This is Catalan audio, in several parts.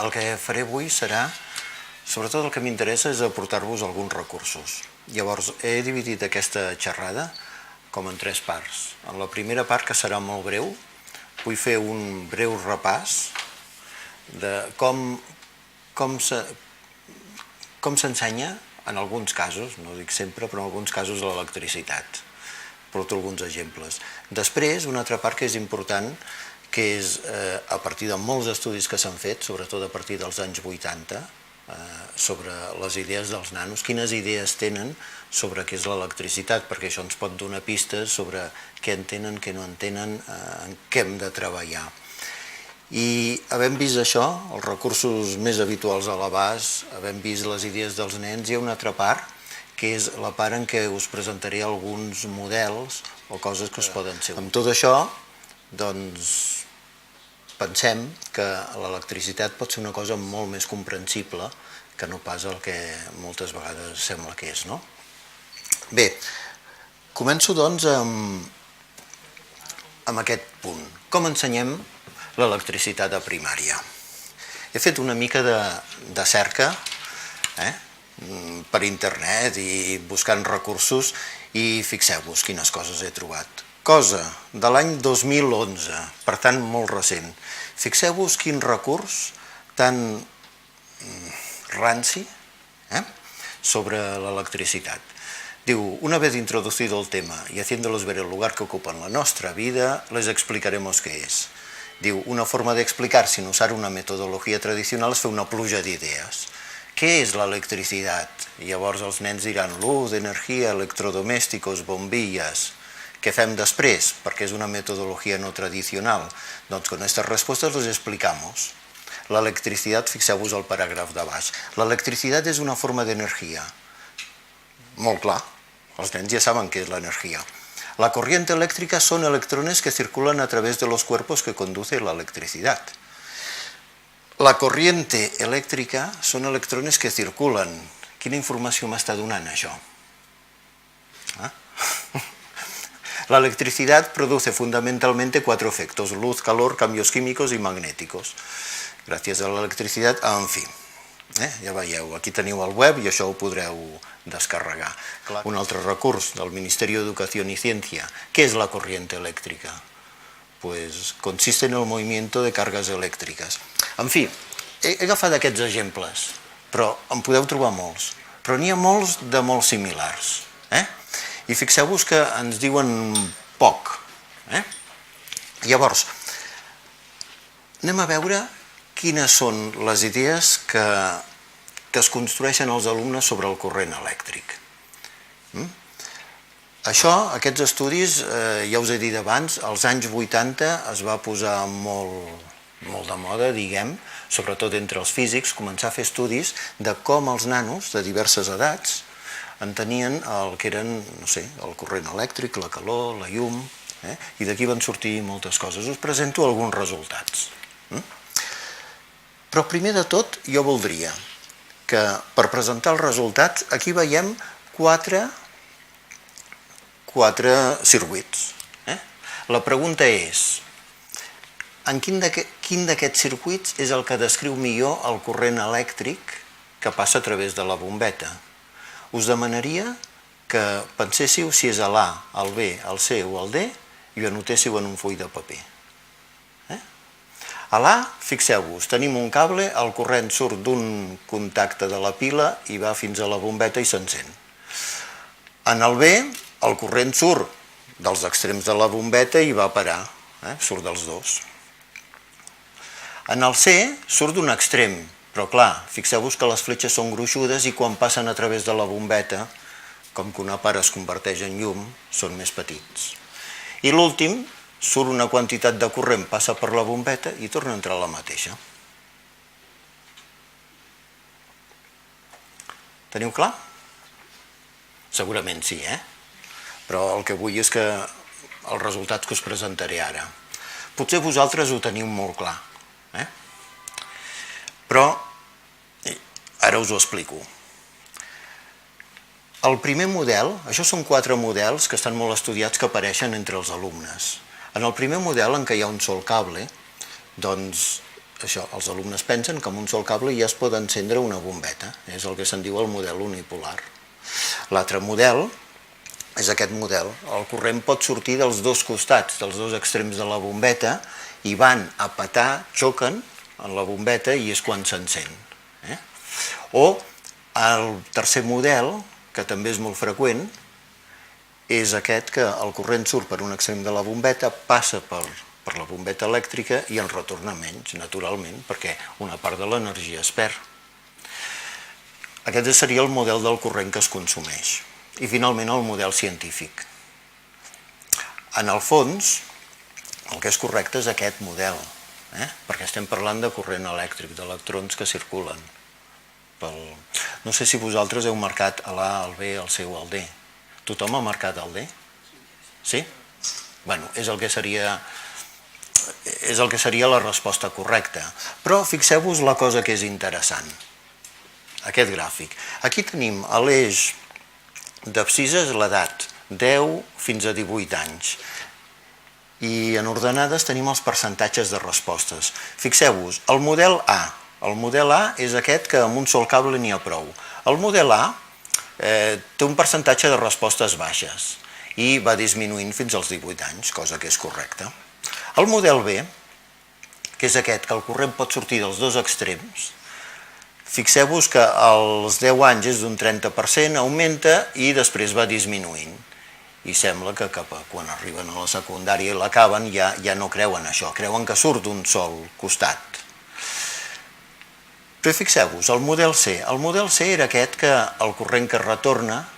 El que faré avui serà, sobretot el que m'interessa és aportar-vos alguns recursos. Llavors, he dividit aquesta xerrada com en 3 parts. En la primera part, que serà molt breu, vull fer un breu repàs de com s'ensenya, en alguns casos, no dic sempre, però en alguns casos l'electricitat. Porto alguns exemples. Després, una altra part que és important, que és a partir de molts estudis que s'han fet, sobretot a partir dels anys 80, sobre les idees dels nanos, quines idees tenen sobre què és l'electricitat, perquè això ens pot donar pistes sobre què entenen, què no entenen, en què hem de treballar. I havent vist això, els recursos més habituals a l'abast, havent vist les idees dels nens, hi ha una altra part, que és la part en què us presentaré alguns models o coses que us poden ser. Amb tot això, doncs, pensem que l'electricitat pot ser una cosa molt més comprensible que no pas el que moltes vegades sembla que és, no? Bé, començo doncs amb aquest punt. Com ensenyem l'electricitat a primària? He fet una mica de cerca per internet i buscant recursos i fixeu-vos quines coses he trobat. Cosa de l'any 2011, per tant molt recent. Fixeu-vos quin recurs tan ranci sobre l'electricitat. Diu, una vez introducido el tema y haciéndolos ver el lugar que ocupa en la nostra vida, les explicaremos qué es. Diu, una forma de explicar sin usar una metodología tradicional és fer una pluja d'idees. Què és l'electricitat? Llavors els nens diran luz, energia, electrodomésticos, bombillas. Què fem després? Perquè és una metodologia no tradicional. Doncs con estas respuestas les explicamos. L'electricitat, fixeu-vos al paràgraf de baix. L'electricitat és una forma d'energia. Molt clar, els nens ja saben què és l'energia. La corriente eléctrica son electrones que circulan a través de los cuerpos que conduce la electricidad. La corriente elèctrica són electrones que circulen. Quina informació m'està donant això? La electricidad produce fundamentalmente 4 efectos: luz, calor, cambios químicos y magnéticos. Gràcies a l'electricitat, en fi. Ja veieu, aquí teniu el web i això ho podreu descarregar. Un altre recurs del Ministerio de Educación y Ciencia. ¿Qué es la corriente eléctrica? Pues consiste en el movimiento de cargas eléctricas. En fi, he agafat aquests exemples, però en podeu trobar molts. Però n'hi ha molts de molt similars. I fixeu-vos que ens diuen poc. Llavors, anem a veure quines són les idees que es construeixen els alumnes sobre el corrent elèctric. Això, aquests estudis, ja us he dit abans, als anys 80 es va posar molt de moda, diguem, sobretot entre els físics, començar a fer estudis de com els nanos de diverses edats entenien el que eren, no sé, el corrent elèctric, la calor, la llum, i d'aquí van sortir moltes coses. Us presento alguns resultats. Però primer de tot jo voldria que per presentar els resultats aquí veiem 4 circuits. La pregunta és, en quin d'aquests circuits és el que descriu millor el corrent elèctric que passa a través de la bombeta? Us demanaria que penséssiu si és l'A, el B, el C o el D i ho anotéssiu en un full de paper. A l'A, fixeu-vos, tenim un cable, el corrent surt d'un contacte de la pila i va fins a la bombeta i s'encén. En el B, el corrent surt dels extrems de la bombeta i va parar, surt dels dos. En el C, surt d'un extrem, però clar, fixeu-vos que les fletxes són gruixudes i quan passen a través de la bombeta, com que una part es converteix en llum, són més petits. I l'últim, surt una quantitat de corrent, passa per la bombeta i torna a entrar la mateixa. Teniu clar? Segurament sí, però el que vull és que els resultats que us presentaré ara. Potser vosaltres ho teniu molt clar, però ara us ho explico. El primer model, això són 4 models que estan molt estudiats que apareixen entre els alumnes. En el primer model, en què hi ha un sol cable, doncs això, els alumnes pensen que amb un sol cable ja es pot encendre una bombeta, és el que se'n diu el model unipolar. L'altre model és aquest model. El corrent pot sortir dels dos costats, dels dos extrems de la bombeta, i van a petar, xoquen en la bombeta i és quan s'encén. O el tercer model, que també és molt freqüent, és aquest que el corrent surt per un extrem de la bombeta, passa per la bombeta elèctrica i en retorna menys, naturalment, perquè una part de l'energia es perd. Aquest seria el model del corrent que es consumeix. I finalment el model científic. En el fons, el que és correcte és aquest model, perquè estem parlant de corrent elèctric, d'electrons que circulen. No sé si vosaltres heu marcat l'A, el B, el C o el D. Tothom ha marcat el D? Sí? Bé, és el que seria la resposta correcta. Però fixeu-vos la cosa que és interessant. Aquest gràfic. Aquí tenim a l'eix d'abscisses l'edat, 10 fins a 18 anys. I en ordenades tenim els percentatges de respostes. Fixeu-vos, el model A. El model A és aquest que amb un sol cable n'hi ha prou. El model A té un percentatge de respostes baixes i va disminuint fins als 18 anys, cosa que és correcta. El model B, que és aquest, que el corrent pot sortir dels dos extrems, fixeu-vos que als 10 anys és d'un 30%, augmenta i després va disminuint. I sembla que quan arriben a la secundària i l'acaben ja no creuen això, creuen que surt d'un sol costat. Però fixeu-vos, el model C era aquest que el corrent que retorna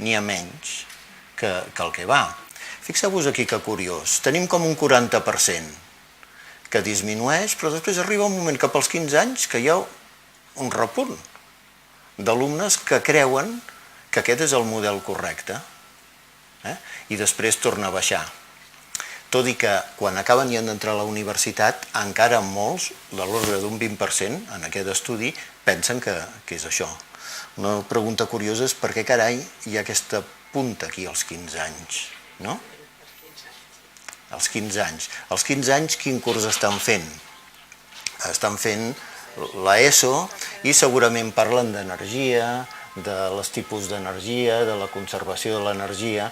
n'hi ha menys que el que va. Fixeu-vos aquí que curiós, tenim com un 40% que disminueix, però després arriba un moment cap als 15 anys que hi ha un repunt d'alumnes que creuen que aquest és el model correcte i després torna a baixar. Tot i que quan acaben i han d'entrar a la universitat, encara molts, de l'ordre d'un 20%, en aquest estudi, pensen que és això. Una pregunta curiosa és per què carai hi ha aquesta punta aquí als 15 anys, no? Als 15 anys. Als 15 anys quin curs estan fent? Estan fent l'ESO i segurament parlen d'energia, dels tipus d'energia, de la conservació de l'energia,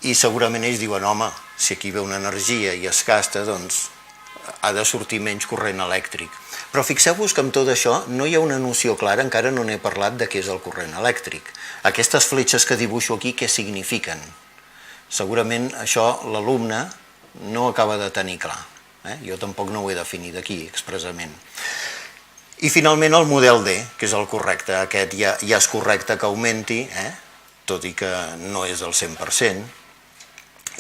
i segurament ells diuen, home, si aquí ve una energia i es gasta, doncs ha de sortir menys corrent elèctric. Però fixeu-vos que amb tot això no hi ha una noció clara, encara no n'he parlat de què és el corrent elèctric. Aquestes fletxes que dibuixo aquí, què signifiquen? Segurament això l'alumne no acaba de tenir clar. Jo tampoc no ho he definit aquí expressament. I finalment el model D, que és el correcte. Aquest ja és correcte que augmenti, tot i que no és el 100%,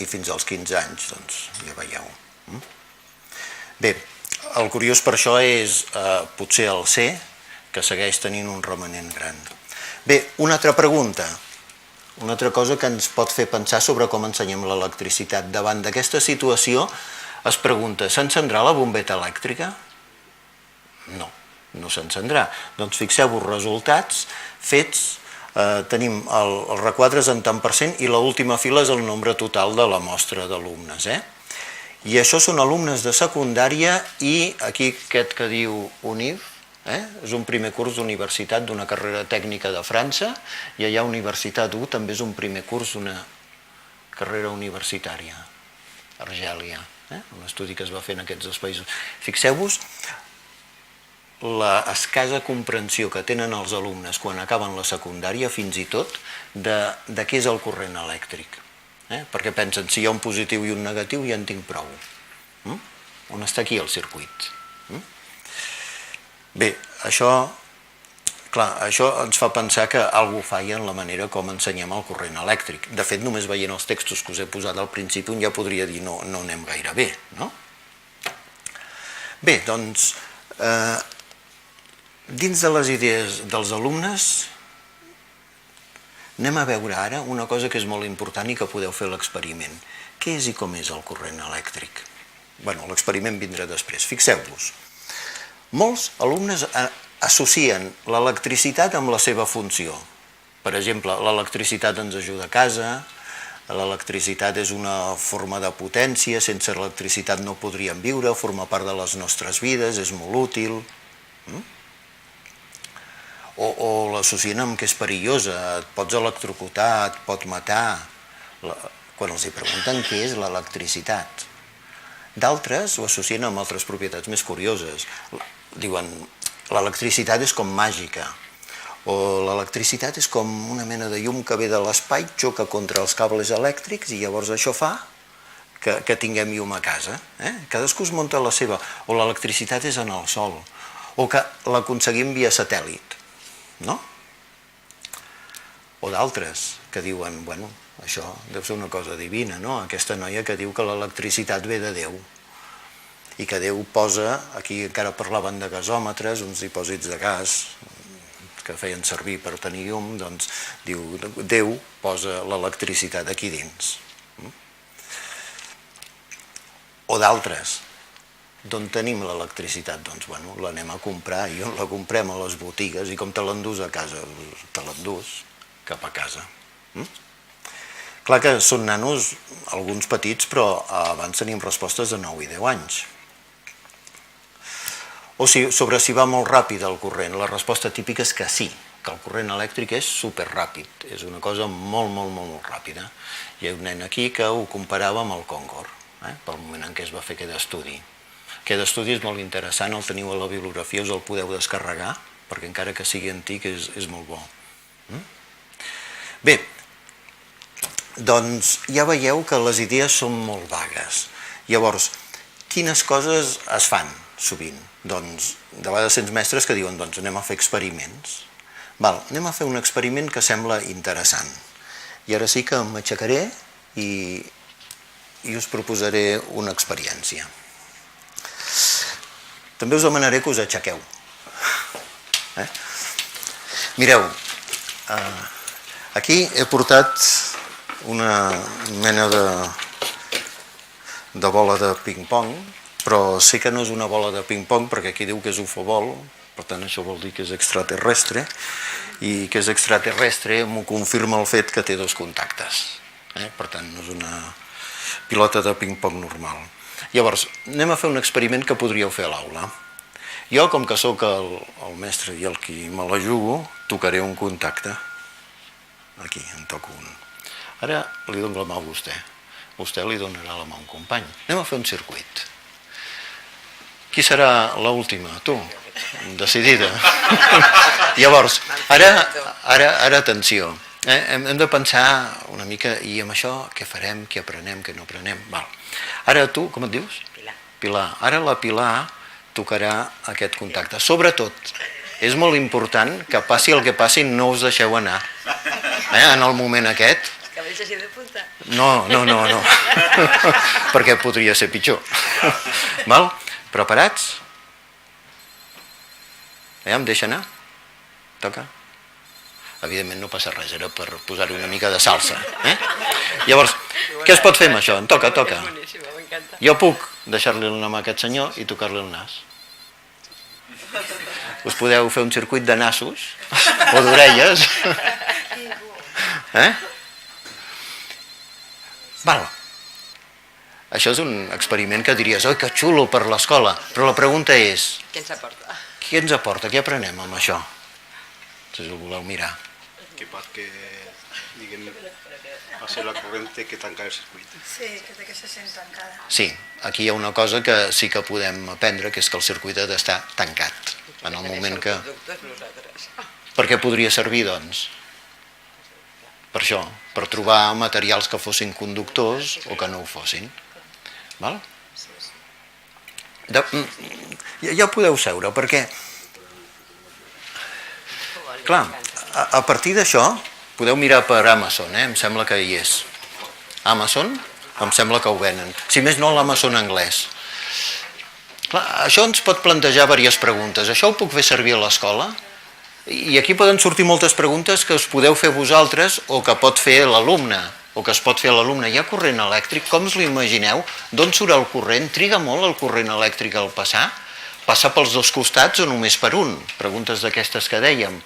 i fins als 15 anys, doncs, ja veieu. Bé, el curiós per això és potser el C, que segueix tenint un remanent gran. Bé, una altra pregunta, una altra cosa que ens pot fer pensar sobre com ensenyem l'electricitat. Davant d'aquesta situació es pregunta, s'encendrà la bombeta elèctrica? No, no s'encendrà. Doncs fixeu-vos resultats fets. Tenim els requadres en tant per cent i l'última fila és el nombre total de la mostra d'alumnes. I això són alumnes de secundària i aquí aquest que diu UNIF, és un primer curs d'universitat d'una carrera tècnica de França i allà Universitat 1 també és un primer curs d'una carrera universitària, Argèlia, un estudi que es va fer en aquests dos països. Fixeu-vos l'escassa comprensió que tenen els alumnes quan acaben la secundària, fins i tot, de què és el corrent elèctric. Perquè pensen, si hi ha un positiu i un negatiu ja en tinc prou. On està aquí el circuit? Bé, això ens fa pensar que alguna cosa falla en la manera com ensenyem el corrent elèctric. De fet, només veient els textos que us he posat al principi, un ja podria dir no anem gaire bé, no? Bé, doncs, dins de les idees dels alumnes anem a veure ara una cosa que és molt important i que podeu fer l'experiment. Què és i com és el corrent elèctric? Bé, l'experiment vindrà després. Fixeu-vos, molts alumnes associen l'electricitat amb la seva funció. Per exemple, l'electricitat ens ajuda a casa, l'electricitat és una forma de potència, sense electricitat no podríem viure, forma part de les nostres vides, és molt útil. O l'associen amb que és perillosa, et pots electrocutar, et pot matar. Quan els pregunten què és l'electricitat. D'altres ho associen amb altres propietats més curioses. Diuen, l'electricitat és com màgica, o l'electricitat és com una mena de llum que ve de l'espai, xoca contra els cables elèctrics i llavors això fa que tinguem llum a casa. Cadascú es munta la seva. O l'electricitat és en el sol, o que l'aconseguim via satèl·lit, no? O d'altres que diuen, bueno, això deu ser una cosa divina, no? Aquesta noia que diu que l'electricitat ve de Déu i que Déu posa, aquí encara parlaven de gasòmetres, uns dipòsits de gas que feien servir per tenir llum, doncs diu, Déu posa l'electricitat aquí dins. O d'altres, d'on tenim l'electricitat? Doncs, bueno, l'anem a comprar i on la comprem? A les botigues, i com te l'endús a casa? Te l'endús cap a casa. Clar que són nanos, alguns petits, però abans tenim respostes de 9 i 10 anys. O sobre si va molt ràpid el corrent, la resposta típica és que sí, que el corrent elèctric és superràpid, és una cosa molt, molt, molt, molt ràpida. Hi ha un nen aquí que ho comparava amb el Concorde, pel moment en què es va fer aquest estudi. Aquest estudi és molt interessant, el teniu a la bibliografia, us el podeu descarregar, perquè encara que sigui antic és molt bo. Bé, doncs ja veieu que les idees són molt vagues. Llavors, quines coses es fan sovint? Doncs de vegades sents mestres que diuen, doncs anem a fer experiments. Anem a fer un experiment que sembla interessant. I ara sí que m'aixecaré i us proposaré una experiència. També us demanaré que us aixequeu. Mireu, aquí he portat una mena de bola de ping-pong, però sé que no és una bola de ping-pong perquè aquí diu que és ufobol, per tant això vol dir que és extraterrestre, i que és extraterrestre m'ho confirma el fet que té 2 contactes. Per tant, no és una pilota de ping-pong normal. Llavors, anem a fer un experiment que podríeu fer a l'aula. Jo, com que sóc el mestre i el qui me la jugo, tocaré un contacte. Aquí, en toco un. Ara li dono la mà a vostè. Vostè li donarà la mà a un company. Anem a fer un circuit. Qui serà l'última? Tu? Decidida. Llavors, ara atenció. Hem de pensar una mica, i amb això què farem, què aprenem, què no aprenem. Ara tu, com et dius? Pilar. Ara la Pilar tocarà aquest contacte. Sobretot, és molt important que passi el que passi, no us deixeu anar. En el moment aquest. Que veig així de punta. No. Perquè podria ser pitjor. Preparats? Em deixa anar? Toca? Evidentment no passa res, era per posar-hi una mica de salsa. Llavors, què es pot fer amb això? Toca. Jo puc deixar-li una mà a aquest senyor i tocar-li el nas. Us podeu fer un circuit de nassos o d'orelles. Això és un experiment que diries, oi, que xulo per l'escola, però la pregunta és... Què ens aporta? Què ens aporta? Què aprenem amb això? Si ho voleu mirar. Que perquè, diguem, va ser la corrente que tanca el circuit. Sí, que té que se sent tancada. Sí, aquí hi ha una cosa que sí que podem aprendre, que és que el circuit ha d'estar tancat. En el moment que... Per què podria servir, doncs? Per això, per trobar materials que fossin conductors o que no ho fossin. Ja podeu seure, perquè... Clar, a partir d'això, podeu mirar per Amazon, em sembla que hi és. Amazon, em sembla que ho venen. Si més no, l'Amazon anglès. Clar, això ens pot plantejar diverses preguntes. Això ho puc fer servir a l'escola? I aquí poden sortir moltes preguntes que us podeu fer vosaltres o que pot fer l'alumne, o que es pot fer a l'alumne. Hi ha corrent elèctric? Com us l'imagineu? D'on surt el corrent? Triga molt el corrent elèctric al passar? Passa pels 2 costats o només per un? Preguntes d'aquestes que dèiem.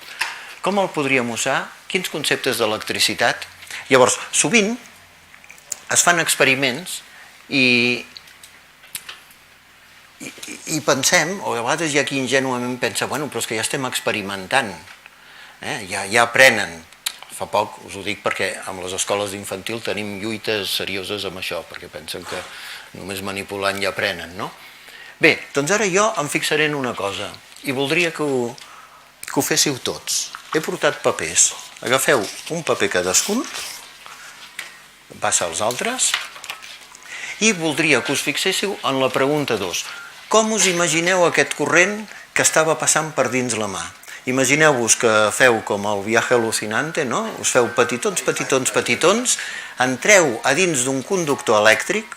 Com el podríem usar? Quins conceptes d'electricitat? Llavors, sovint, es fan experiments i pensem, o a vegades hi ha qui ingenuament pensa, bueno, però és que ja estem experimentant, ja aprenen. Fa poc, us ho dic perquè amb les escoles d'infantil tenim lluites serioses amb això, perquè pensen que només manipulant ja aprenen, no? Bé, doncs ara jo em fixaré en una cosa i voldria que ho féssiu tots. He portat papers. Agafeu un paper cadascun, passa als altres, i voldria que us fixéssiu en la pregunta 2. Com us imagineu aquest corrent que estava passant per dins la mà? Imagineu-vos que feu com el viaje alucinante, no? Us feu petitons, petitons, petitons, entreu a dins d'un conductor elèctric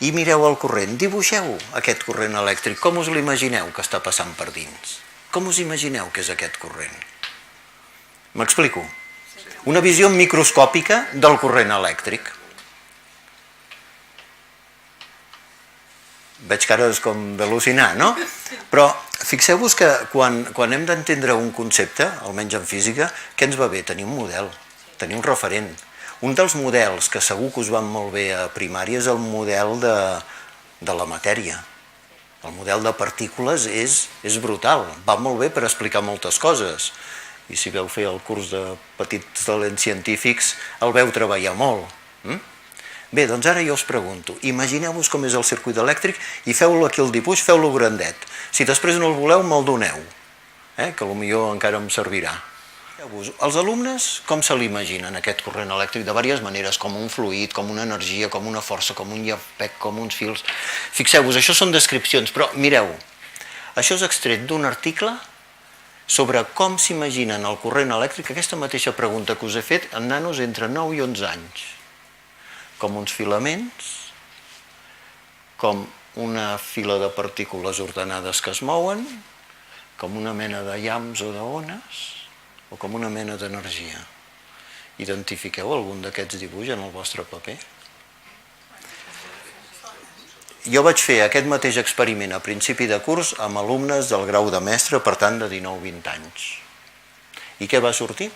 i mireu el corrent. Dibuixeu aquest corrent elèctric. Com us l'imagineu que està passant per dins? Com us imagineu que és aquest corrent? M'explico. Una visió microscòpica del corrent elèctric. Veig cares com d'al·lucinar, no? Però fixeu-vos que quan hem d'entendre un concepte, almenys en física, què ens va bé? Tenir un model, tenir un referent. Un dels models que segur que us van molt bé a primària és el model de la matèria. El model de partícules és brutal, va molt bé per explicar moltes coses. I si veu fer el curs de petits talents científics, el veu treballar molt. Bé, doncs ara jo us pregunto, imagineu-vos com és el circuit elèctric i feu-lo aquí el dibuix, feu-lo grandet. Si després no el voleu, me'l doneu, que potser encara em servirà. Els alumnes com se l'imaginen aquest corrent elèctric? De diverses maneres, com un fluid, com una energia, com una força, com un llapec, com uns fils. Fixeu-vos, això són descripcions, però mireu, això és extret d'un article sobre com s'imaginen el corrent elèctric, aquesta mateixa pregunta que us he fet en nanos entre 9 i 11 anys. Com uns filaments, com una fila de partícules ordenades que es mouen, com una mena de llamps o d'ones, o com una mena d'energia. Identifiqueu algun d'aquests dibuixos en el vostre paper? Jo vaig fer aquest mateix experiment a principi de curs amb alumnes del grau de mestre, per tant de 19-20 anys. I què va sortir?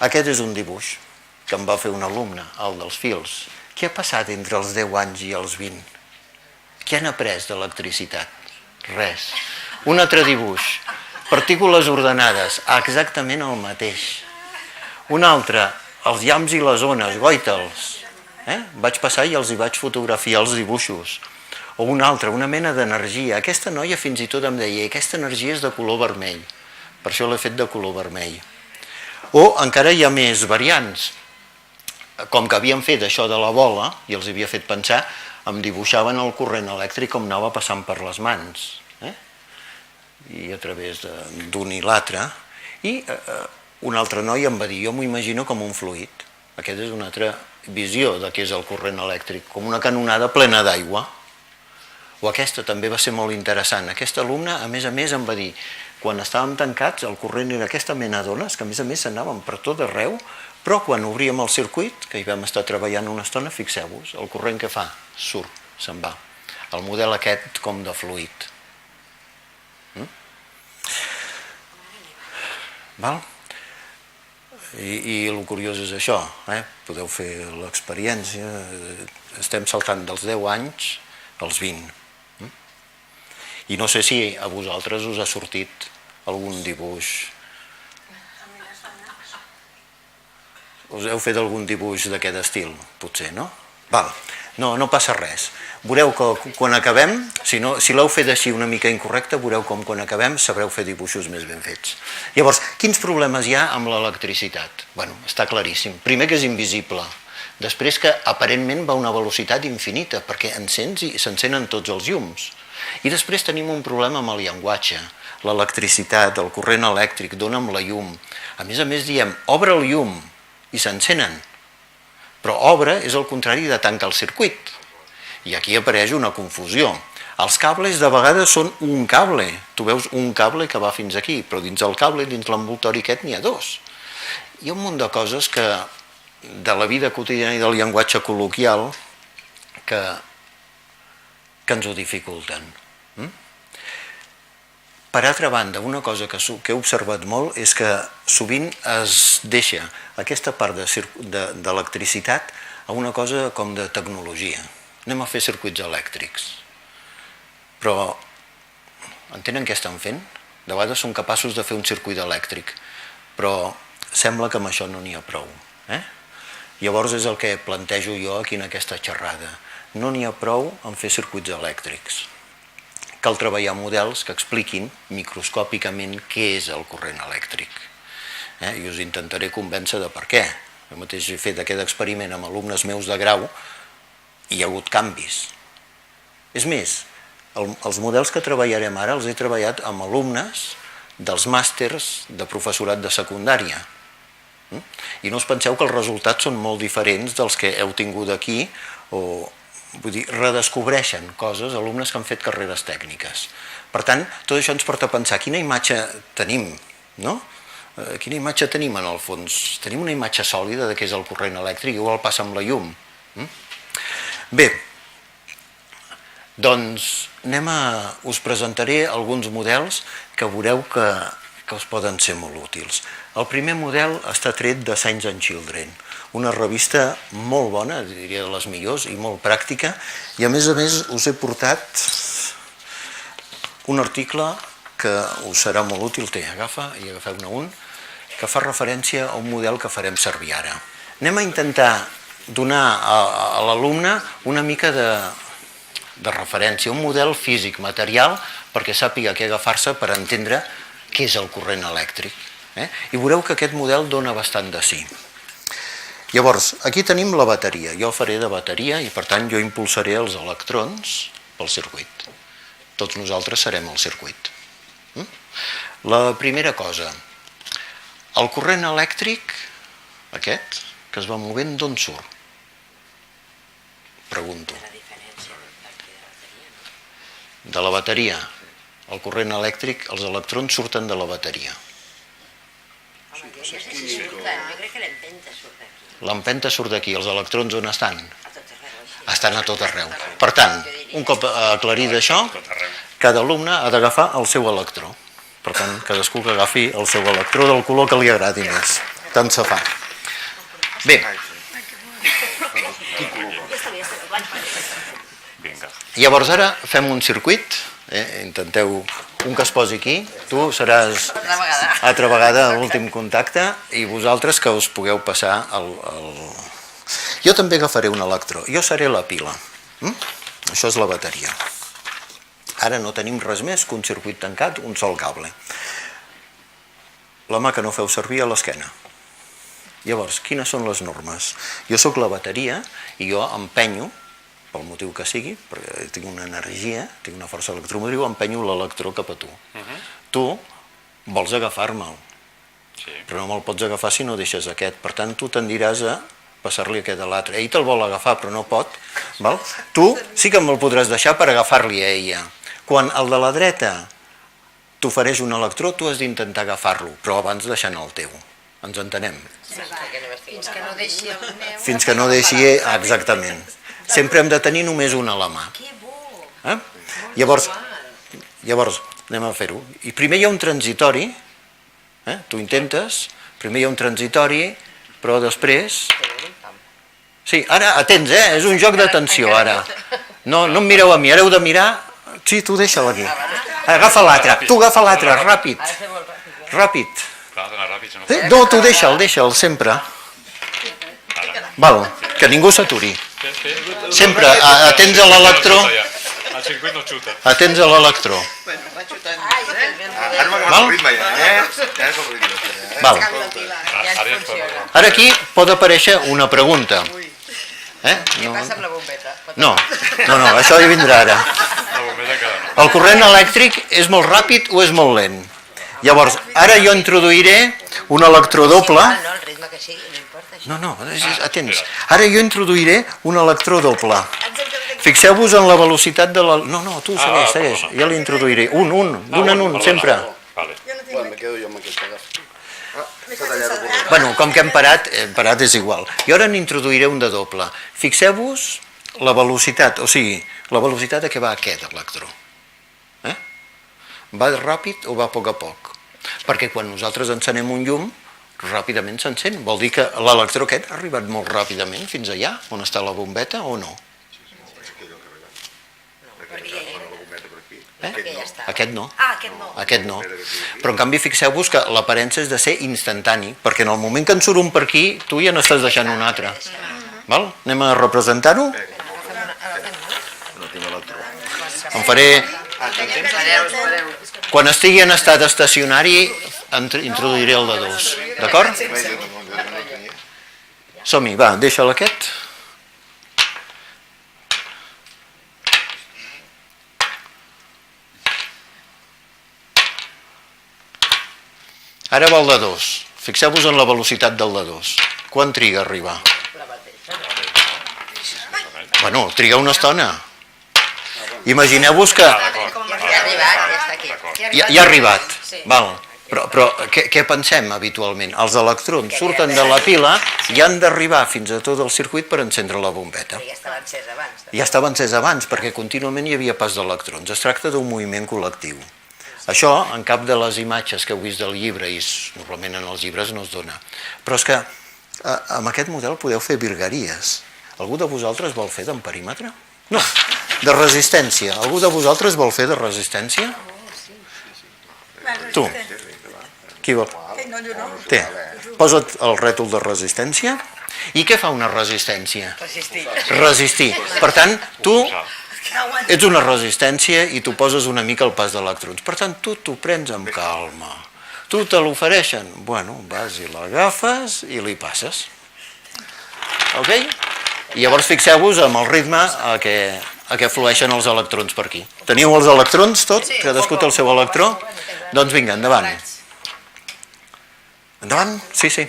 Aquest és un dibuix que em va fer un alumne, el dels fils. Què ha passat entre els 10 anys i els 20? Què han après d'electricitat? Res. Un altre dibuix. Partícules ordenades, exactament el mateix. Un altre, els llamps i les ones, goitels. Vaig passar i els hi vaig fotografiar els dibuixos. O un altre, una mena d'energia. Aquesta noia fins i tot em deia, aquesta energia és de color vermell. Per això l'he fet de color vermell. O encara hi ha més variants. Com que havien fet això de la bola, i els havia fet pensar, em dibuixaven el corrent elèctric com anava passant per les mans, i a través d'un i l'altre. I un altre noi em va dir, jo m'ho imagino com un fluid. Aquesta és una altra visió de què és el corrent elèctric, com una canonada plena d'aigua. O aquesta també va ser molt interessant. Aquest alumne, a més, em va dir, quan estàvem tancats, el corrent era aquesta mena d'ones, que a més s'anaven per tot arreu, però quan obríem el circuit, que hi vam estar treballant una estona, fixeu-vos, el corrent que fa? Surt, se'n va. El model aquest com de fluid. Val? I el curiós és això, podeu fer l'experiència, estem saltant dels 10 anys als 20. I no sé si a vosaltres us ha sortit algun dibuix. Us heu fet algun dibuix d'aquest estil, potser, no? Val, no passa res. Veureu que quan acabem, si l'heu fet així una mica incorrecte, veureu com quan acabem sabreu fer dibuixos més ben fets. Llavors, quins problemes hi ha amb l'electricitat? Bueno, està claríssim. Primer que és invisible. Després que aparentment va a una velocitat infinita, perquè encens i s'encenen tots els llums. I després tenim un problema amb el llenguatge. L'electricitat, el corrent elèctric, dona'm la llum. A més diem, obre el llum, i s'encenen. Però obre és el contrari de tancar el circuit. I aquí apareix una confusió. Els cables de vegades són un cable. Tu veus un cable que va fins aquí, però dins el cable, dins l'envoltori aquest, n'hi ha dos. Hi ha un munt de coses que de la vida quotidiana i del llenguatge col·loquial que ens ho dificulten. Per altra banda, una cosa que he observat molt és que sovint es deixa aquesta part d'electricitat a una cosa com de tecnologia. Anem a fer circuits elèctrics. Però entenen què estan fent? De vegades són capaços de fer un circuit elèctric, però sembla que amb això no n'hi ha prou. Llavors és el que plantejo jo aquí en aquesta xerrada. No n'hi ha prou en fer circuits elèctrics. Cal treballar models que expliquin microscòpicament què és el corrent elèctric. I us intentaré convèncer de per què. Jo mateix he fet aquest experiment amb alumnes meus de grau i hi ha hagut canvis. És més, els models que treballarem ara els he treballat amb alumnes dels màsters de professorat de secundària. I no us penseu que els resultats són molt diferents dels que heu tingut aquí o... Vull dir, redescobreixen coses, alumnes que han fet carreres tècniques. Per tant, tot això ens porta a pensar quina imatge tenim, no? Quina imatge tenim en el fons? Tenim una imatge sòlida de què és el corrent elèctric, igual passa amb la llum. Bé, doncs us presentaré alguns models que veureu que us poden ser molt útils. El primer model està tret de Science and Children, una revista molt bona, diria de les millors, i molt pràctica, i a més us he portat un article que us serà molt útil, agafa i agafeu-ne un, que fa referència a un model que farem servir ara. Anem a intentar donar a l'alumne una mica de referència, un model físic, material, perquè sàpiga què agafar-se per entendre què és el corrent elèctric. I veureu que aquest model dona bastant de sí. Llavors, aquí tenim la bateria. Jo faré de bateria i, per tant, jo impulsaré els electrons pel circuit. Tots nosaltres serem el circuit. La primera cosa, el corrent elèctric, aquest, que es va movent, d'on surt? Pregunto. De la bateria. El corrent elèctric, els electrons surten de la bateria. Jo crec que l'empenta surt d'aquí. L'empenta surt d'aquí, els electrons on estan? Estan a tot arreu. Per tant, un cop aclarit això, cada alumne ha d'agafar el seu electró. Per tant, cadascú que agafi el seu electró del color que li agradi més. Tant se fa. Bé. Llavors ara fem un circuit. Intenteu un que es posi aquí. Tu seràs altra vegada l'últim contacte i vosaltres que us pugueu passar el... Jo també agafaré un electró. Jo seré la pila. Això és la bateria. Ara no tenim res més que un circuit tancat, un sol cable. La mà que no feu servir a l'esquena. Llavors, quines són les normes? Jo sóc la bateria i jo empenyo, pel motiu que sigui, perquè tinc una energia, tinc una força electromotriu, empenyo l'electró cap a tu. Tu vols agafar-me'l, però no me'l pots agafar si no deixes aquest. Per tant, tu tendiràs a passar-li aquest a l'altre. Ell te'l vol agafar, però no pot. Tu sí que me'l podràs deixar per agafar-li a ella. Quan el de la dreta t'ofereix un electró, tu has d'intentar agafar-lo, però abans deixant el teu. Ens entenem? Fins que no deixi el meu... Fins que no deixi... Exactament. Sempre hem de tenir només una a la mà. Llavors, anem a fer-ho. I primer hi ha un transitori, tu intentes, primer hi ha un transitori, però després... Sí, ara, atents, és un joc d'atenció, ara. No em mireu a mi, ara heu de mirar... Sí, tu deixa'l aquí. Agafa l'altre, tu agafa l'altre, ràpid. Ràpid. No, tu deixa'l, sempre. Val, que ningú s'aturi. Sempre, atents a l'electró. El circuit no xuta. Atents a l'electró. Ara m'ha agafat el ritme ja, Ja és el ritme. Val. Ara aquí pot aparèixer una pregunta. Què passa amb la bombeta? No, això hi vindrà ara. La bombeta encara no. El corrent elèctric és molt ràpid o és molt lent? Llavors, ara jo introduiré un electró doble. No, el ritme que sigui, no importa. No, atents. Ara jo introduiré un electró doble. Fixeu-vos en la velocitat de la... No, tu segueix. Ja l'introduiré. D'un en un, sempre. Me quedo jo amb aquesta agafa. Bueno, com que hem parat és igual. I ara n'introduiré un de doble. Fixeu-vos la velocitat, o sigui, la velocitat a què va aquest electró. Va ràpid o va a poc a poc? Perquè quan nosaltres encenem un llum, ràpidament s'encén. Vol dir que l'electró aquest ha arribat molt ràpidament fins allà, on està la bombeta, o no? Aquest no. Ah, aquest no. Aquest no. Però en canvi fixeu-vos que l'aparença és de ser instantani, perquè en el moment que en surt un per aquí, tu ja n'estàs deixant un altre. Val? Anem a representar-ho? Em faré... Quan estigui en estat estacionari, introduiré el de 2. D'acord? Som-hi, va, deixa'l aquest. Ara va el de 2. Fixeu-vos en la velocitat del de 2. Quan triga a arribar? Bueno, triga una estona. Imagineu-vos que... Ja ha arribat, ja està aquí. Ja ha arribat. Val. Però què pensem habitualment? Els electrons surten de la pila i han d'arribar fins a tot el circuit per encendre la bombeta. Ja estava encès abans. Ja estava encès abans, perquè contínuament hi havia pas d'electrons. Es tracta d'un moviment col·lectiu. Això, en cap de les imatges que heu vist del llibre, i normalment en els llibres no es dona. Però és que amb aquest model podeu fer virgueries. Algú de vosaltres vol fer d'amperímetre? No, de resistència. Algú de vosaltres vol fer de resistència? Tu. Qui vol? Té. Posa't el rètol de resistència. I què fa una resistència? Resistir. Per tant, tu ets una resistència i tu poses una mica el pas d'electrons. Per tant, tu t'ho prens amb calma. Tu te l'ofereixen. Bueno, vas i l'agafes i li passes. Ok? I llavors fixeu-vos amb el ritme a què flueixen els electrons per aquí. Teniu els electrons, tot? Cadascú té el seu electró? Doncs vinga, endavant. Endavant? Sí, sí.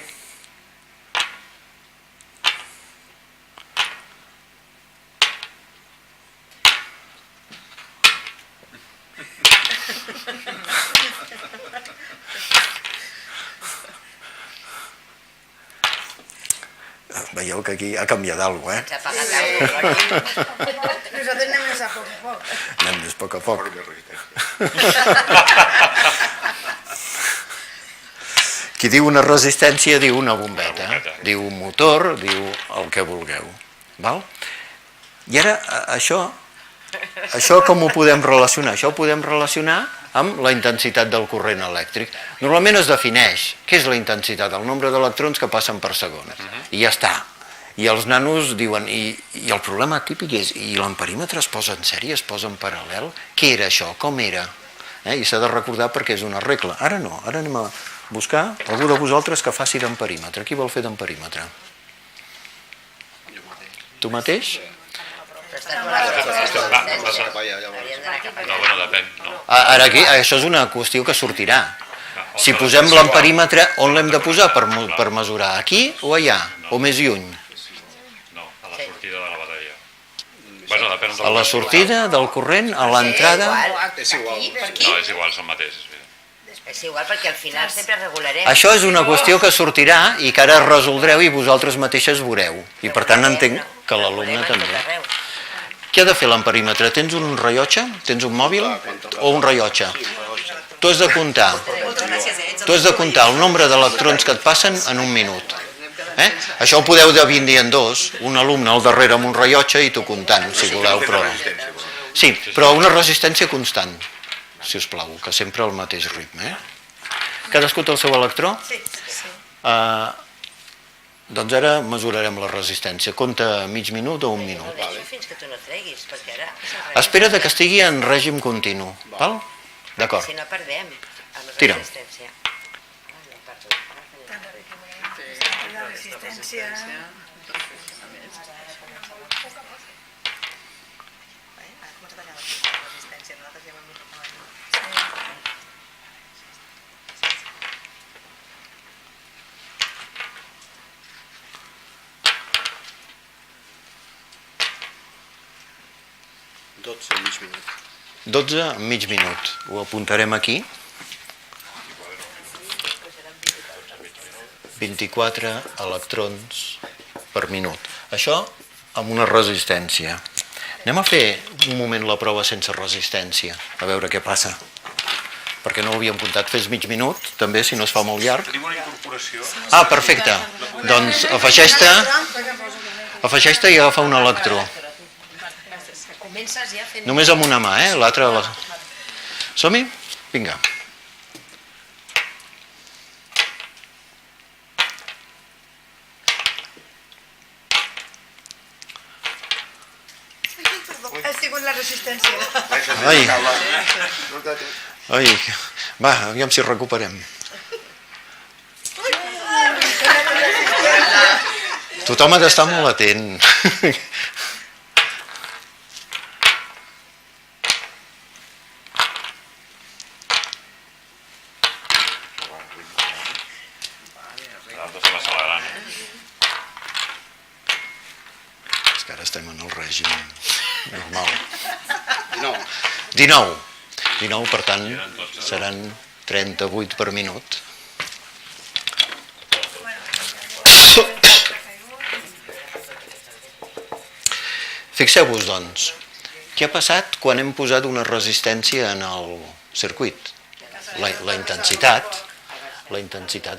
Veieu que aquí ha canviat alguna cosa, S'ha pagat alguna cosa. Nosaltres anem més a poc a poc. Anem més a poc a poc. Qui diu una resistència diu una bombeta, diu un motor, diu el que vulgueu. Val? I ara, això com ho podem relacionar? Això ho podem relacionar amb la intensitat del corrent elèctric. Normalment es defineix què és la intensitat, el nombre d'electrons que passen per segon. I ja està. I els nanos diuen, i el problema típic és, i l'amperímetre es posa en sèrie, es posa en paral·lel? Què era això? Com era? I s'ha de recordar perquè és una regla. Ara no, ara anem a buscar algú de vosaltres que faci d'amperímetre. Qui vol fer d'amperímetre? Tu mateix? No, bueno, depèn. No. Ara aquí, això és una qüestió que sortirà. Si posem l'amperímetre, on l'hem de posar per mesurar? Aquí o allà? O més lluny? No, a la sortida de la bateria. Bueno, depèn A la sortida del corrent, a l'entrada... És igual. No, és igual, són mateixos. És igual perquè al final sempre regularem. Això és una qüestió que sortirà i que ara resoldreu i vosaltres mateixes veureu. I per tant entenc que l'alumne també. Què ha de fer l'amperímetre? Tens un rellotge? Tens un mòbil? O un rellotge? Tu has de comptar. Tu has de comptar el nombre d'electrons que et passen en un minut. Això ho podeu dividir en dos. Un alumne al darrere amb un rellotge i tu comptant, si voleu. Sí, però una resistència constant, si us plau, que sempre al mateix ritme. Cadascú té el seu electró? Sí. Doncs ara mesurarem la resistència. Compta mig minut o un minut. Fins que tu no treguis, perquè ara... Espera't que estigui en règim continu, val? D'acord. Si no perdem Tira. resistència. La resistència... Dotze en mig minut. 12 en mig minut. Ho apuntarem aquí. 24 electrons per minut. Això amb una resistència. Anem a fer un moment la prova sense resistència, a veure què passa. perquè no ho havíem comptat, fes mig minut, també, si no es fa molt llarg. Tenim una incorporació. Ah, perfecte. Doncs afegeix-te i agafa un electró. Comences ja fent... Només amb una mà, l'altra... Som-hi? Vinga. Ha sigut la resistència. Ai, ai, va, aviam si recuperem. Tothom ha d'estar molt atent. L'altre se l'acceleran. És que ara estem en el règim normal. 19. 19, per tant, seran 38 per minut. Fixeu-vos, doncs, què ha passat quan hem posat una resistència en el circuit? La intensitat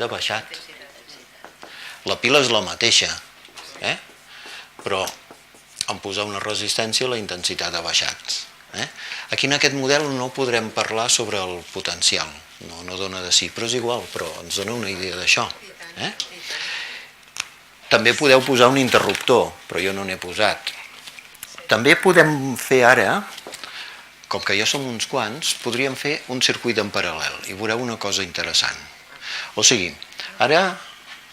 ha baixat. La pila és la mateixa, però en posar una resistència la intensitat ha baixat. Aquí en aquest model no podrem parlar sobre el potencial, no dona de sí, però és igual, però ens dona una idea d'això. També podeu posar un interruptor, però jo no n'he posat. També podem fer ara, com que ja som uns quants, podríem fer un circuit en paral·lel i veureu una cosa interessant. O sigui, ara...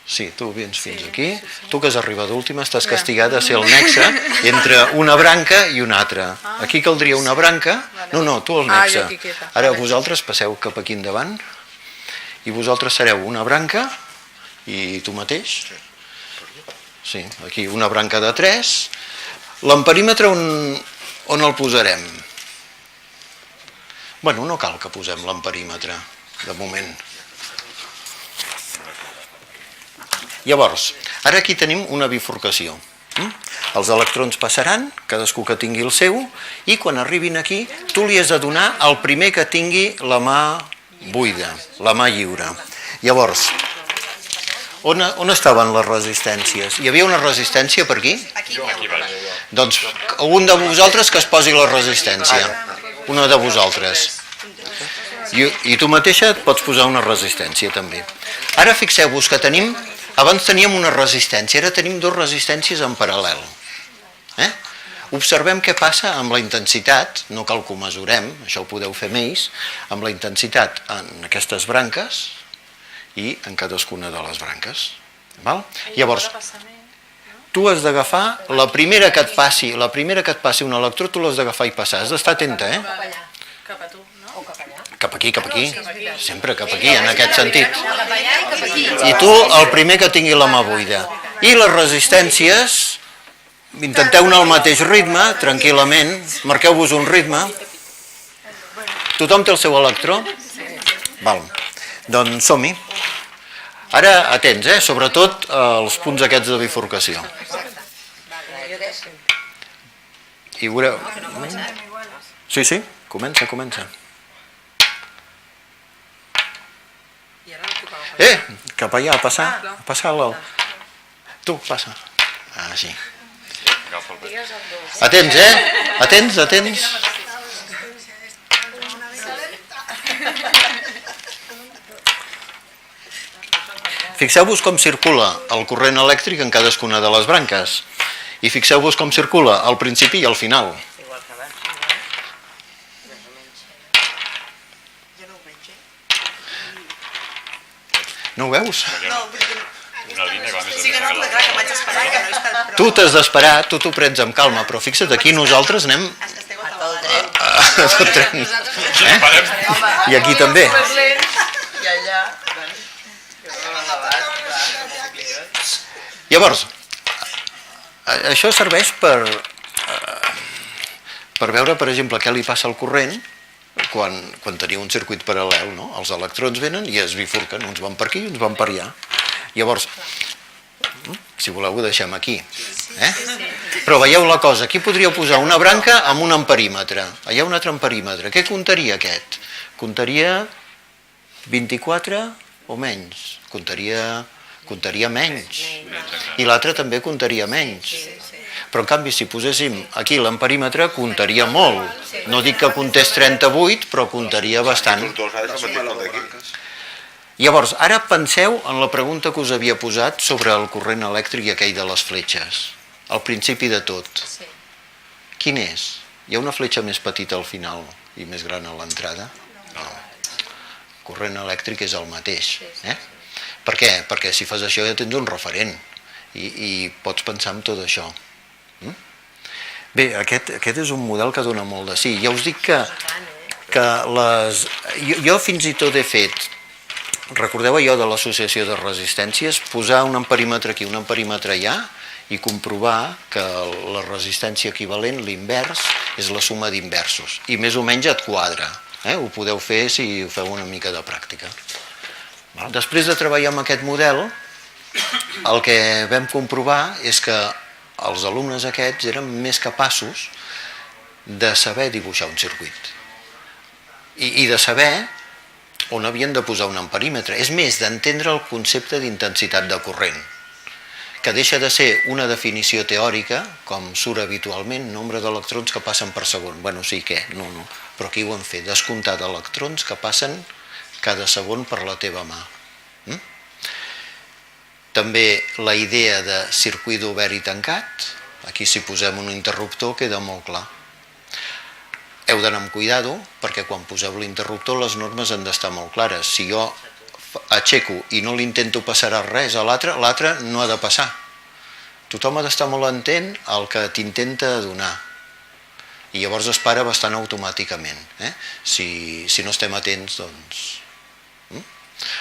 Sí, tu vens fins aquí. Tu que has arribat d'última estàs castigat a ser el nexe entre una branca i una altra. Aquí caldria una branca. No, tu el nexe. Ara vosaltres passeu cap aquí endavant i vosaltres sereu una branca i tu mateix. Sí, aquí una branca de 3. L'amperímetre on el posarem? Bueno, no cal que posem l'amperímetre, de moment. Llavors, ara aquí tenim una bifurcació. Els electrons passaran, cadascú que tingui el seu, i quan arribin aquí, tu li has de donar al primer que tingui la mà buida, la mà lliure. Llavors, on estaven les resistències? Hi havia una resistència per aquí? Aquí baix. Doncs un de vosaltres que es posi la resistència. Una de vosaltres. I tu mateixa et pots posar una resistència també. Ara fixeu-vos que tenim... Abans teníem una resistència, ara tenim dues resistències en paral·lel. Observem què passa amb la intensitat, no cal que ho mesurem, això ho podeu fer més, amb la intensitat en aquestes branques i en cadascuna de les branques. Llavors, tu has d'agafar la primera que et passi un electró, tu l'has d'agafar i passar. Has d'estar atenta, Cap a tu, no? Cap aquí, sempre cap aquí, en aquest sentit. Cap allà i cap aquí. I tu, el primer que tingui la mà buida. I les resistències, intenteu anar al mateix ritme, tranquil·lament, marqueu-vos un ritme. Tothom té el seu electró? Val. Doncs som-hi. Ara, atents, sobretot els punts aquests de bifurcació. I veureu... Sí, comença. Cap allà, a passar l'alt. Tu, passa. Així. Atents, Atents. Fixeu-vos com circula el corrent elèctric en cadascuna de les branques. I fixeu-vos com circula al principi i al final. Igual que abans. No ho veus? Una línia que va més Sí que no, però clar, que vaig esperar i que no he estat prou. Tu t'has d'esperar, tu t'ho prens amb calma, però fixa't, aquí nosaltres anem És que esteu A a tot taula. dret. a tot tren. I aquí també. I allà, que no l'han lavat. Llavors, això serveix per veure, per exemple, què li passa al corrent quan teniu un circuit paral·lel, no? Els electrons venen i es bifurquen, uns van per aquí i uns van per allà. Llavors, si voleu ho deixem aquí. Però veieu la cosa, aquí podríeu posar una branca amb un amperímetre. Allà un altre amperímetre. Què comptaria aquest? Comptaria 24 o menys, comptaria menys. I l'altre també comptaria menys. Però en canvi, si poséssim aquí l'amperímetre, comptaria molt. No dic que comptés 38, però comptaria bastant. Llavors, ara penseu en la pregunta que us havia posat sobre el corrent elèctric i aquell de les fletxes. Al principi de tot. Quin és? Hi ha una fletxa més petita al final i més gran a l'entrada? No. El corrent elèctric és el mateix. Per què? Perquè si fas això ja tens un referent i pots pensar en tot això. Bé, aquest és un model que dona molt de sí. Ja us dic que jo fins i tot he fet, recordeu allò de l'associació de resistències, posar un amperímetre aquí, un amperímetre allà, i comprovar que la resistència equivalent, l'invers, és la suma d'inversos. I més o menys et quadra. Ho podeu fer si feu una mica de pràctica. Després de treballar amb aquest model, el que vam comprovar és que els alumnes aquests eren més capaços de saber dibuixar un circuit i de saber on havien de posar un amperímetre. És més, d'entendre el concepte d'intensitat de corrent, que deixa de ser una definició teòrica, com surt habitualment, nombre d'electrons que passen per segon. Bueno, sí, què? No, però aquí ho hem fet, descomptar d'electrons que passen cada segon per la teva mà. També la idea de circuit obert i tancat, aquí si posem un interruptor queda molt clar. Heu d'anar amb cuidado, perquè quan poseu l'interruptor les normes han d'estar molt clares. Si jo aixeco i no l'intento passar res a l'altre, l'altre no ha de passar. Tothom ha d'estar molt atent al que t'intenta donar. I llavors es para bastant automàticament. Si no estem atents, doncs...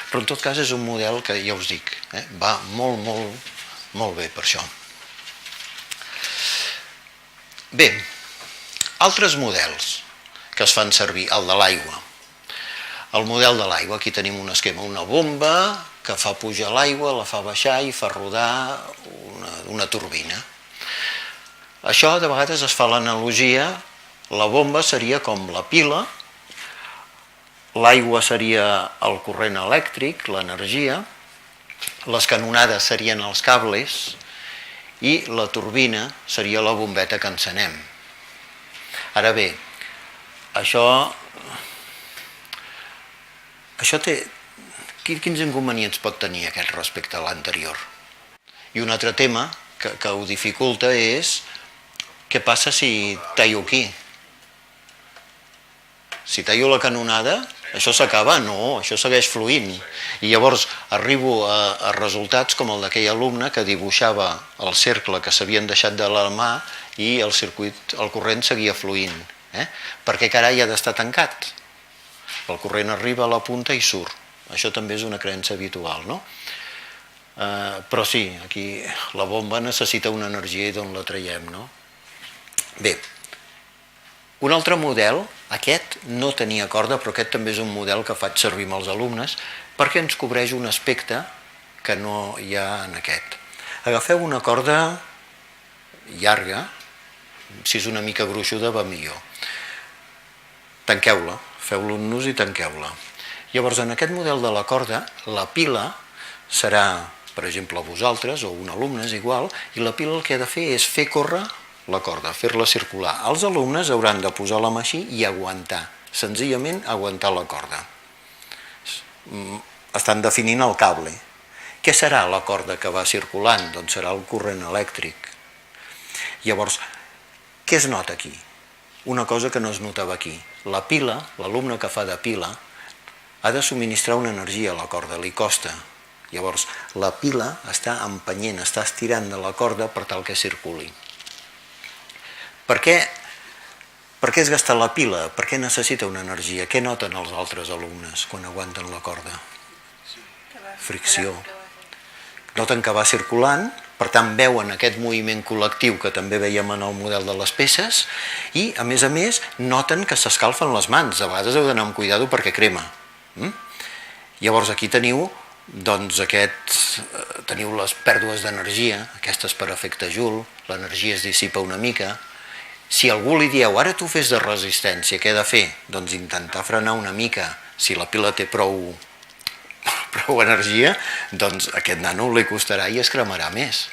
Però en tot cas és un model que, ja us dic, va molt, molt, molt bé per això. Bé, altres models que es fan servir, el de l'aigua. El model de l'aigua, aquí tenim un esquema, una bomba que fa pujar l'aigua, la fa baixar i fa rodar una turbina. Això de vegades es fa l'analogia, la bomba seria com la pila, l'aigua seria el corrent elèctric, l'energia, les canonades serien els cables i la turbina seria la bombeta que encenem. Ara bé, això té... Quins inconvenients pot tenir aquest respecte a l'anterior? I un altre tema que ho dificulta és què passa si tallo aquí? Si tallo la canonada, això s'acaba? No, això segueix fluint. I llavors arribo a resultats com el d'aquell alumne que dibuixava el cercle que s'havien deixat de la mà i el corrent seguia fluint. Perquè carai ha d'estar tancat. El corrent arriba a la punta i surt. Això també és una creença habitual, no? Però sí, aquí la bomba necessita una energia i d'on la traiem, no? Bé, un altre model, aquest no tenia corda, però aquest també és un model que faig servir amb els alumnes perquè ens cobreix un aspecte que no hi ha en aquest. Agafeu una corda llarga, si és una mica gruixuda va millor. Tanqueu-la, feu-la un nus i tanqueu-la. Llavors, en aquest model de la corda, la pila serà, per exemple, vosaltres o un alumne, és igual, i la pila el que ha de fer és fer córrer la corda, fer-la circular. Els alumnes hauran de posar la mà així i aguantar, senzillament aguantar la corda. Estan definint el cable. Què serà la corda que va circulant? Doncs serà el corrent elèctric. Llavors, què es nota aquí? Una cosa que no es notava aquí. La pila, l'alumne que fa de pila, ha de subministrar una energia a la corda, li costa. Llavors, la pila està empenyent, està estirant de la corda per tal que circuli. Per què es gasta la pila? Per què necessita una energia? Què noten els altres alumnes quan aguanten la corda? Fricció. Noten que va circulant, per tant veuen aquest moviment col·lectiu que també veiem en el model de les peces i, a més, noten que s'escalfen les mans. A vegades heu d'anar amb cuidado perquè crema. Llavors aquí teniu les pèrdues d'energia, aquestes per efecte Joule, l'energia es dissipa una mica. Si algú li dieu, ara tu fes de resistència, què he de fer? Doncs intentar frenar una mica. Si la pila té prou prou energia, doncs aquest nano li costarà i es cremarà més.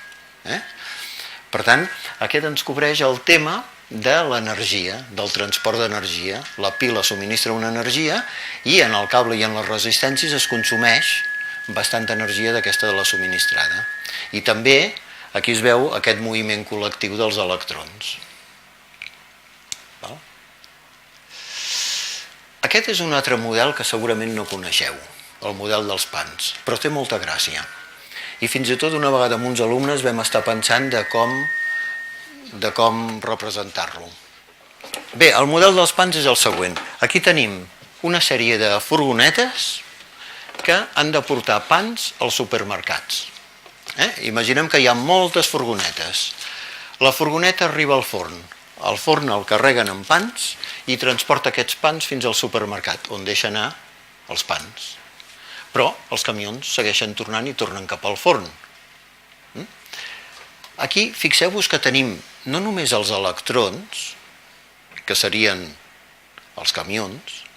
Per tant, aquest ens cobreix el tema de l'energia, del transport d'energia. La pila subministra una energia i en el cable i en les resistències es consumeix bastanta energia d'aquesta de la subministrada. I també aquí es veu aquest moviment col·lectiu dels electrons. Aquest és un altre model que segurament no coneixeu, el model dels pans, però té molta gràcia. I fins i tot una vegada amb uns alumnes vam estar pensant de com representar-lo. Bé, el model dels pans és el següent. Aquí tenim una sèrie de furgonetes que han de portar pans als supermercats. Imaginem que hi ha moltes furgonetes. La furgoneta arriba al forn. Al forn el carreguen amb pans i transporta aquests pans fins al supermercat, on deixa anar els pans. Però els camions segueixen tornant i tornen cap al forn. Aquí fixeu-vos que tenim no només els electrons, que serien els camions,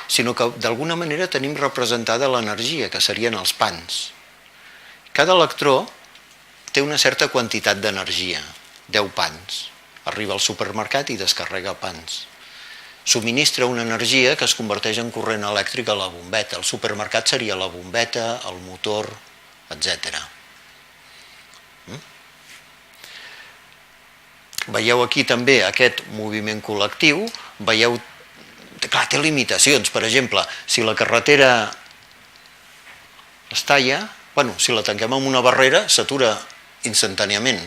sinó que d'alguna manera tenim representada l'energia, que serien els pans. Cada electró té una certa quantitat d'energia, 10 pans. Arriba al supermercat i descarrega pans. Subministra una energia que es converteix en corrent elèctric a la bombeta. El supermercat seria la bombeta, el motor, etc. Veieu aquí també aquest moviment col·lectiu, veieu, clar, té limitacions. Per exemple, si la carretera es talla, si la tanquem amb una barrera, s'atura instantàniament.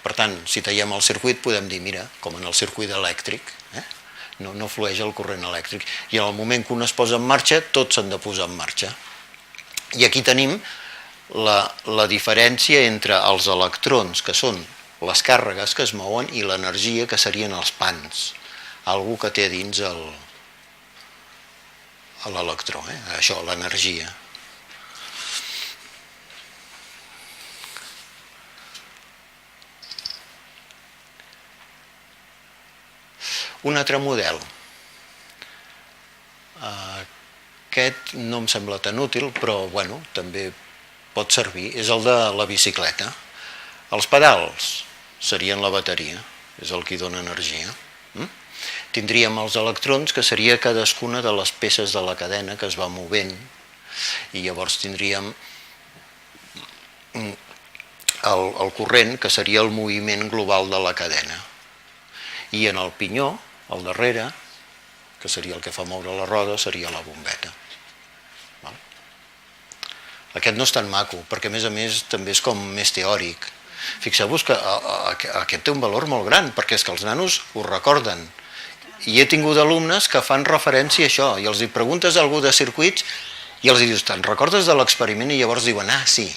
Per tant, si tallem el circuit, podem dir, mira, com en el circuit elèctric, no flueix el corrent elèctric. I en el moment que un es posa en marxa, tots s'han de posar en marxa. I aquí tenim la diferència entre els electrons, que són les càrregues que es mouen, i l'energia, que serien els pans. Algú que té a dins l'electró, això, l'energia. Un altre model. Aquest no em sembla tan útil, però bueno, també pot servir. És el de la bicicleta. Els pedals serien la bateria, és el que dona energia. Tindríem els electrons, que seria cadascuna de les peces de la cadena que es va movent, i llavors tindríem el corrent, que seria el moviment global de la cadena. I en el pinyó, al darrere, que seria el que fa moure la roda, seria la bombeta. Aquest no és tan maco, perquè a més també és com més teòric. Fixeu-vos que aquest té un valor molt gran, perquè és que els nanos ho recorden. I he tingut alumnes que fan referència a això, i els hi preguntes a algú de circuits i els dius, te'n recordes de l'experiment? I llavors diuen, sí,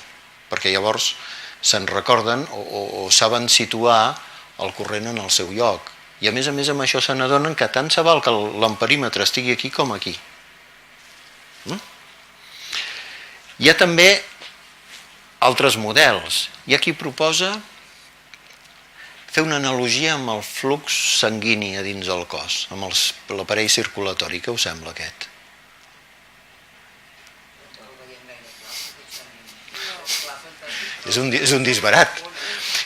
perquè llavors se'n recorden o saben situar el corrent en el seu lloc. I a més amb això se n'adonen que tant se val que l'amperímetre estigui aquí com aquí. Hi ha també altres models. Hi ha qui proposa fer una analogia amb el flux sanguini a dins del cos, amb l'aparell circulatori. Què us sembla aquest? És un disbarat.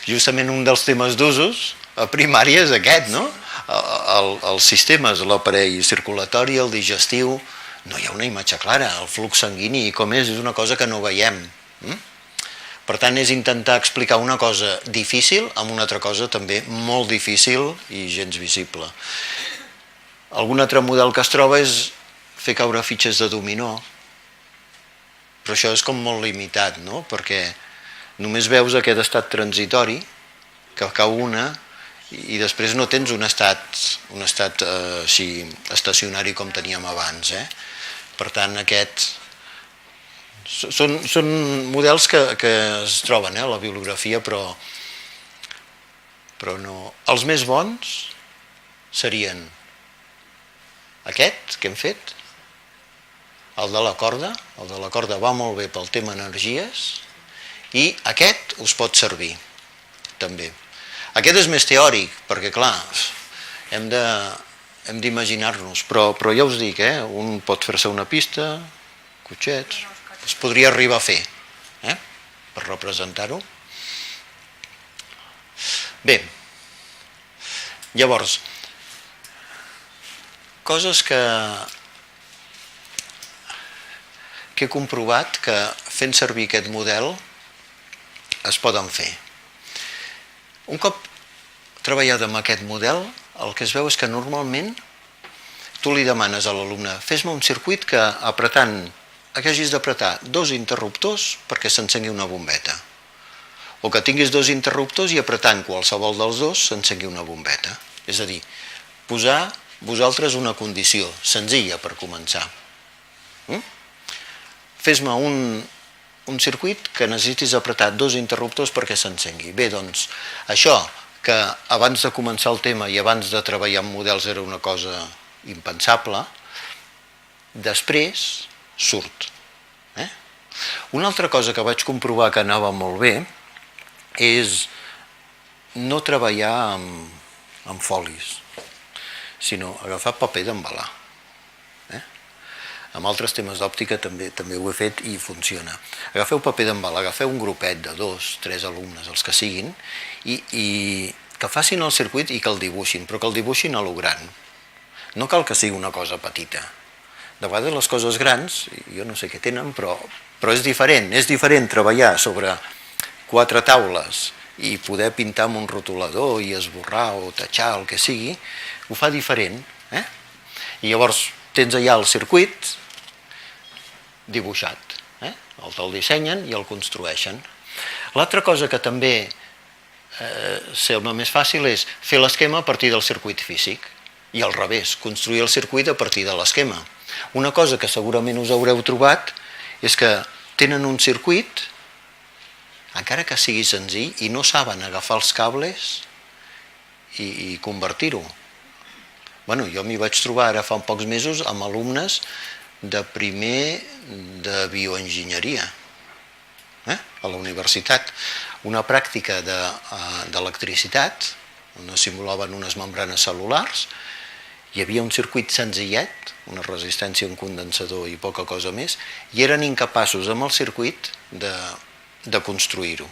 Justament un dels temes d'usos a primària és aquest, no? Els sistemes, l'aparell circulatori, el digestiu, no hi ha una imatge clara. El flux sanguini i com és una cosa que no veiem. Per tant, és intentar explicar una cosa difícil amb una altra cosa també molt difícil i gens visible. Algun altre model que es troba és fer caure fitxes de dominó, però això és com molt limitat, no? Perquè només veus aquest estat transitori, que cau una, i després no tens un estat així estacionari com teníem abans. Per tant, aquests són models que es troben a la bibliografia, però no. Els més bons serien aquest que hem fet, el de la corda. El de la corda va molt bé pel tema energies, i aquest us pot servir també. Aquest és més teòric, perquè clar, hem d'imaginar-nos, però ja us dic, un pot fer-se una pista, cotxets, es podria arribar a fer, per representar-ho. Bé, llavors, coses que he comprovat que fent servir aquest model es poden fer. Un cop treballat amb aquest model, el que es veu és que normalment tu li demanes a l'alumne fes-me un circuit que apretant, que hagis d'apretar 2 interruptors perquè s'encengui una bombeta. O que tinguis 2 interruptors i apretant qualsevol dels 2 s'encengui una bombeta. És a dir, posar vosaltres una condició senzilla per començar. Fes-me un circuit que necessitis apretar 2 interruptors perquè s'encengui. Bé, doncs, això que abans de començar el tema i abans de treballar amb models era una cosa impensable, després surt. Una altra cosa que vaig comprovar que anava molt bé és no treballar amb folis, sinó agafar paper d'embalar. Amb altres temes d'òptica també ho he fet i funciona. Agafeu paper d'embalar, agafeu un grupet de 2, 3 alumnes, els que siguin, i que facin el circuit i que el dibuixin, però que el dibuixin a lo gran. No cal que sigui una cosa petita. De vegades les coses grans, jo no sé què tenen, però és diferent treballar sobre 4 taules i poder pintar amb un rotulador i esborrar o tatxar, el que sigui, ho fa diferent. I llavors tens allà el circuit dibuixat. El dissenyen i el construeixen. L'altra cosa que també sembla més fàcil és fer l'esquema a partir del circuit físic i al revés, construir el circuit a partir de l'esquema. Una cosa que segurament us haureu trobat és que tenen un circuit, encara que sigui senzill, i no saben agafar els cables i convertir-ho. Jo m'hi vaig trobar ara fa pocs mesos amb alumnes de primer de bioenginyeria a la universitat. Una pràctica d'electricitat, on simulaven unes membranes cel·lulars, hi havia un circuit senzillet, una resistència a un condensador i poca cosa més, i eren incapaços amb el circuit de construir-ho.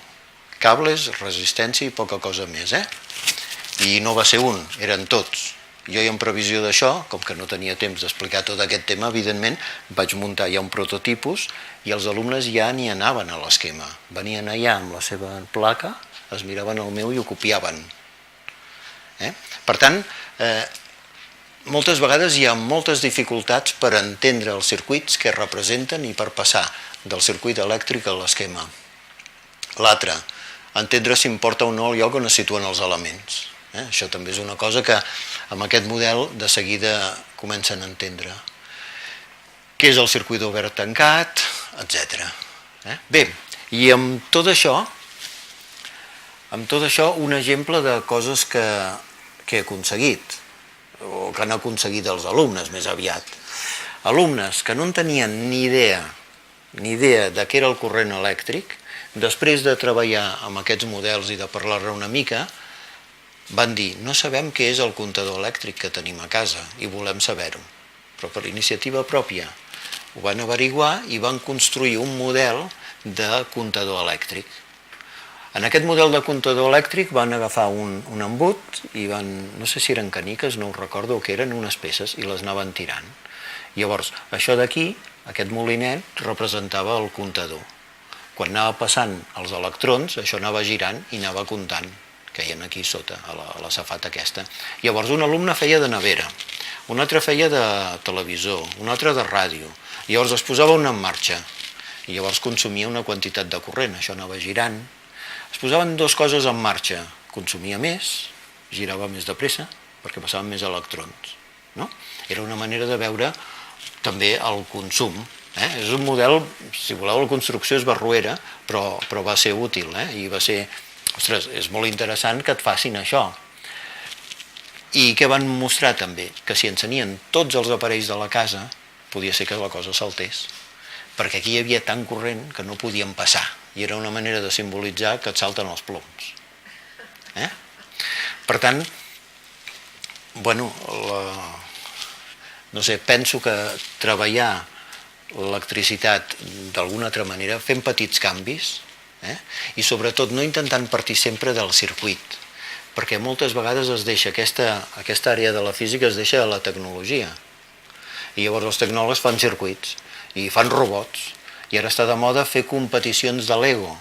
Cables, resistència i poca cosa més. I no va ser un, eren tots. Jo, en previsió d'això, com que no tenia temps d'explicar tot aquest tema, evidentment, vaig muntar ja un prototipus i els alumnes ja n'hi anaven a l'esquema. Venien allà amb la seva placa, es miraven el meu i ho copiaven. Per tant, moltes vegades hi ha moltes dificultats per entendre els circuits que representen i per passar del circuit elèctric a l'esquema. L'altre, entendre si importa o no el lloc on es situen els elements. Això també és una cosa que amb aquest model de seguida comencen a entendre. Què és el circuit obert tancat, etc. Bé, i amb tot això, un exemple de coses que he aconseguit, o que han aconseguit els alumnes més aviat. Alumnes que no en tenien ni idea de què era el corrent elèctric, després de treballar amb aquests models i de parlar-ne una mica, van dir, no sabem què és el comptador elèctric que tenim a casa i volem saber-ho, però per iniciativa pròpia ho van averiguar i van construir un model de comptador elèctric. En aquest model de comptador elèctric van agafar un embut i no sé si eren caniques, no ho recordo, o que eren unes peces i les anaven tirant. Llavors, això d'aquí, aquest molinet, representava el comptador. Quan anava passant els electrons, això anava girant i anava comptant, que hi ha aquí sota, a la safata aquesta. Llavors un alumne feia de nevera, un altre feia de televisor, un altre de ràdio. Llavors es posava una en marxa i llavors consumia una quantitat de corrent, això anava girant. Es posaven 2 coses en marxa, consumia més, girava més de pressa, perquè passaven més electrons. Era una manera de veure també el consum. És un model, si voleu, la construcció és barroera, però va ser útil i va ser... Ostres, és molt interessant que et facin això. I què van mostrar també? Que si encenien tots els aparells de la casa, podia ser que la cosa saltés. Perquè aquí hi havia tant corrent que no podien passar. I era una manera de simbolitzar que et salten els ploms. Per tant, no sé, penso que treballar l'electricitat d'alguna altra manera, fent petits canvis, i sobretot no intentant partir sempre del circuit, perquè moltes vegades es deixa aquesta àrea de la física es deixa a la tecnologia, i llavors els tecnòlegs fan circuits i fan robots, i ara està de moda fer competicions de Lego,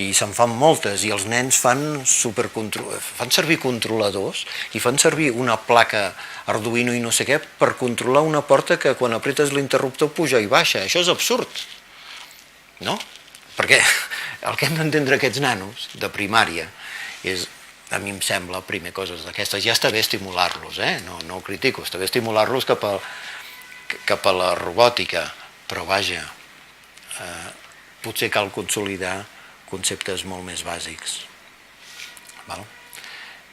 i se'n fan moltes, i els nens fan servir controladors i fan servir una placa Arduino i no sé què per controlar una porta que quan apretes l'interruptor puja i baixa. Això és absurd, no? Perquè el que hem d'entendre aquests nanos de primària és, a mi em sembla, primer, coses d'aquestes. Ja està bé estimular-los, no ho critico, està bé estimular-los cap a la robòtica, però vaja, potser cal consolidar conceptes molt més bàsics.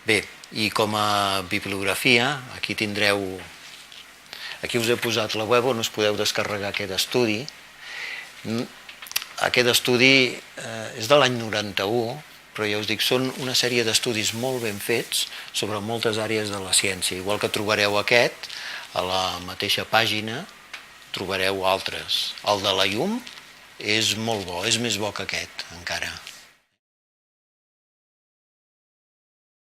Bé, i com a bibliografia, aquí us he posat la web on us podeu descarregar aquest estudi. Aquest estudi és de l'any 91, però ja us dic, són una sèrie d'estudis molt ben fets sobre moltes àrees de la ciència. Igual que trobareu aquest, a la mateixa pàgina trobareu altres. El de la llum és molt bo, és més bo que aquest, encara.